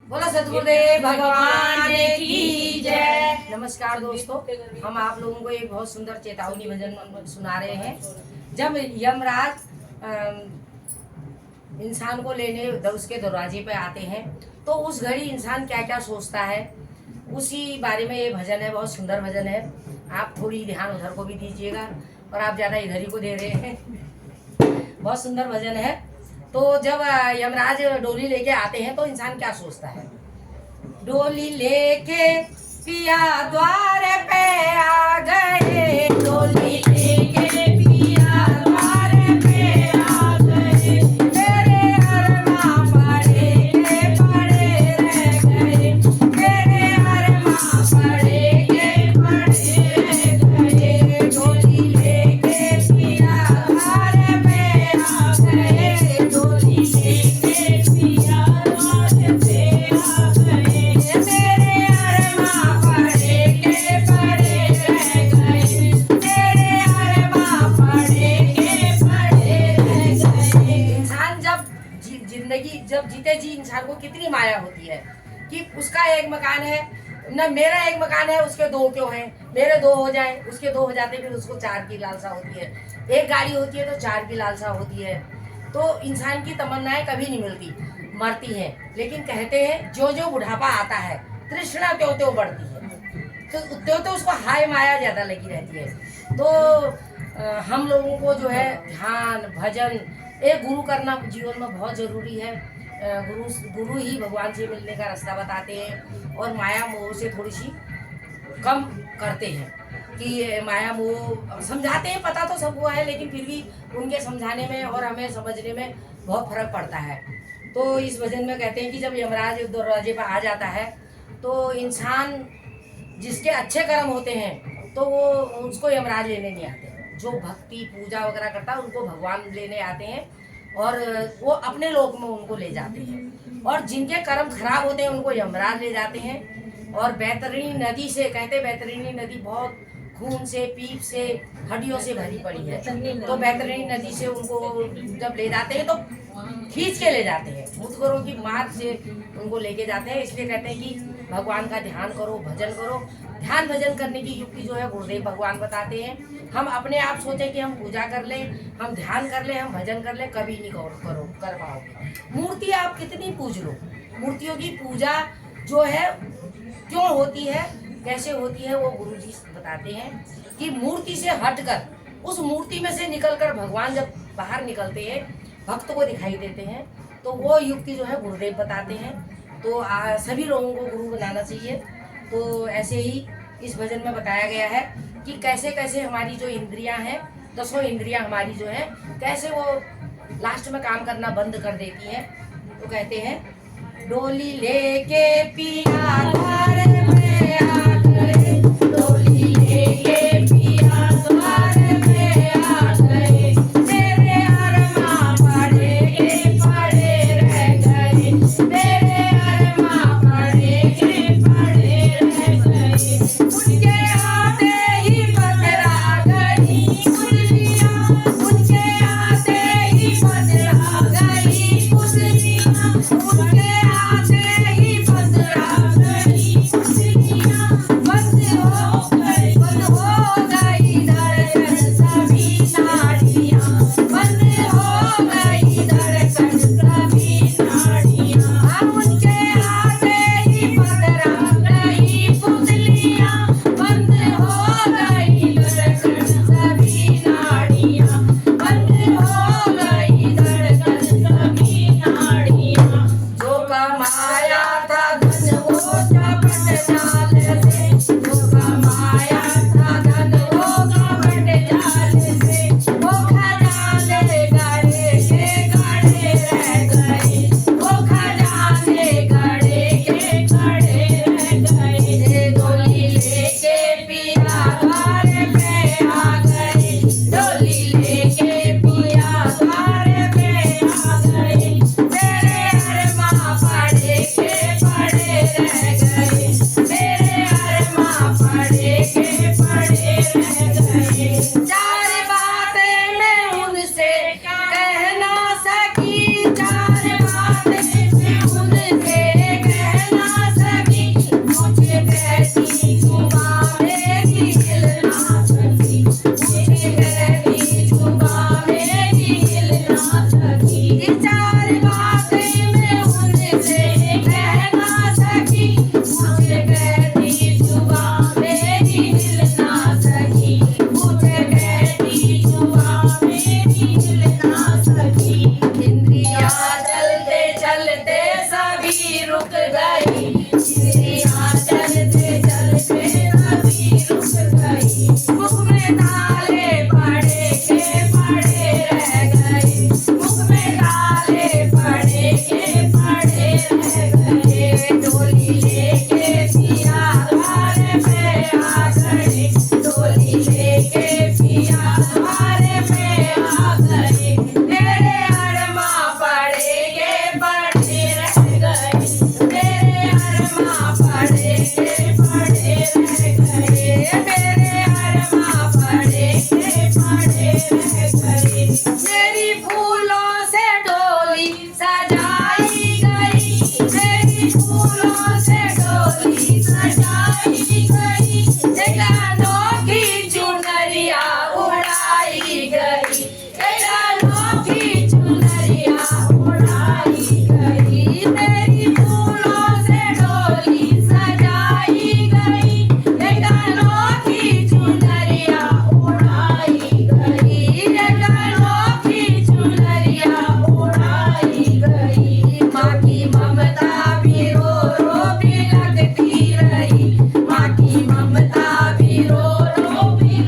बोलो सतगुरुदेव भगवान की जय। नमस्कार दोस्तों, हम आप लोगों को एक बहुत सुंदर चेतावनी भजन सुना रहे हैं। जब यमराज इंसान को लेने उसके दरवाजे पे आते हैं तो उस घड़ी इंसान क्या क्या सोचता है, उसी बारे में ये भजन है। बहुत सुंदर भजन है। आप थोड़ी ध्यान उधर को भी दीजिएगा और आप ज़्यादा इधर ही को दे रहे हैं। बहुत सुंदर भजन है। तो जब यमराज डोली लेके आते हैं तो इंसान क्या सोचता है। डोली लेके पिया द्वार पे आ गए, डोली लेके पिया द्वार पे आ गए, तेरे अरमा पड़े के पड़े रह गए, तेरे अरमा पड़े के पड़े रह गए, डोली लेके पिया द्वार पे आ गए, डोली लेके पिया द्वार पे आ गए, तेरे अरमा पड़े के पड़े रह गए, तेरे अरमा पड़े के पड़े रह गए। इंसान जब जीते जी इंसान को कितनी माया होती है कि उसका एक मकान है न, मेरा एक मकान है, उसके दो क्यों हैं, मेरे दो हो जाए, उसके दो हो जाते, फिर उसको चार की लालसा होती है। एक गाड़ी होती है तो चार की लालसा होती है। तो इंसान की तमन्नाएं कभी नहीं मिलती, मरती हैं। लेकिन कहते हैं जो जो बुढ़ापा आता है तृष्णा त्यों त्यों बढ़ती है, तो त्यों त्यों उसको हाय माया ज्यादा लगी रहती है। तो हम लोगों को जो है ध्यान भजन एक गुरु करना जीवन में बहुत जरूरी है। गुरु ही भगवान से मिलने का रास्ता बताते हैं और माया मोह से थोड़ी सी कम करते हैं कि माया मोह समझाते हैं। पता तो सबको है, लेकिन फिर भी उनके समझाने में और हमें समझने में बहुत फर्क पड़ता है। तो इस भजन में कहते हैं कि जब यमराज दरवाजे पर आ जाता है तो इंसान जिसके अच्छे कर्म होते हैं तो वो उसको यमराज लेने नहीं आते। जो भक्ति पूजा वगैरह करता है उनको भगवान लेने आते हैं और वो अपने लोक में उनको ले जाते हैं। और जिनके कर्म खराब होते हैं उनको यमराज ले जाते हैं। और बैतरणी नदी से, कहते बैतरणी नदी बहुत खून से पीप से हड्डियों से भरी पड़ी है, तो बैतरणी नदी से उनको जब ले जाते हैं तो खींच के ले जाते हैं, मुतगरों की मार से उनको लेके जाते हैं। इसलिए कहते हैं कि भगवान का ध्यान करो, भजन करो। ध्यान भजन करने की युक्ति जो है गुरुदेव भगवान बताते हैं। हम अपने आप सोचें कि हम पूजा कर लें, हम ध्यान कर लें, हम भजन कर लें, कभी नहीं कर पाओगे। मूर्ति आप कितनी पूज लो, मूर्तियों की पूजा जो है क्यों होती है, कैसे होती है, वो गुरुजी बताते हैं कि मूर्ति से हटकर, उस मूर्ति में से निकलकर भगवान जब बाहर निकलते हैं, भक्त को दिखाई देते हैं, तो वो युक्ति जो है गुरुदेव बताते हैं। तो सभी लोगों को गुरु बनाना चाहिए। तो ऐसे ही इस भजन में बताया गया है कि कैसे कैसे हमारी जो इंद्रियां हैं, 10 इंद्रियां हमारी जो है, कैसे वो लास्ट में काम करना बंद कर देती हैं। तो कहते हैं डोली लेके पिया द्वार पे आ गए, डोली लेके पिया द्वार पे आ गए, तेरे अरमा पड़े के पड़े रह गए, तेरे अरमा पड़े के पड़े रह गए, उनके आते ही बदला गई कुंडलियां, उनके आते ही बदला गई कुंडलियां, उनके आते ही बदला गई कुंडलियां, बंद हो गई धड़कन सभी नाड़ियां, बंद हो गई धड़कन सभी नाड़ियां, उनके आते ही बदला गई कुंडलियां, बंद हो गई धड़कन सभी नाड़ियां, बंद हो गई धड़कन सभी नाड़ियां। जो कमाया था धन वो कपट जाल से, जो कमाया था धन वो कपट जाल से, वो खजाने गड़े के गड़े रह गए, वो खजाने गड़े के गड़े रह गए, डोली लेके पिया द्वार पे आ गए, डोली लेके पिया द्वार पे आ गए, तेरे अरमा पड़े के पड़े रह गए, तेरे थक गई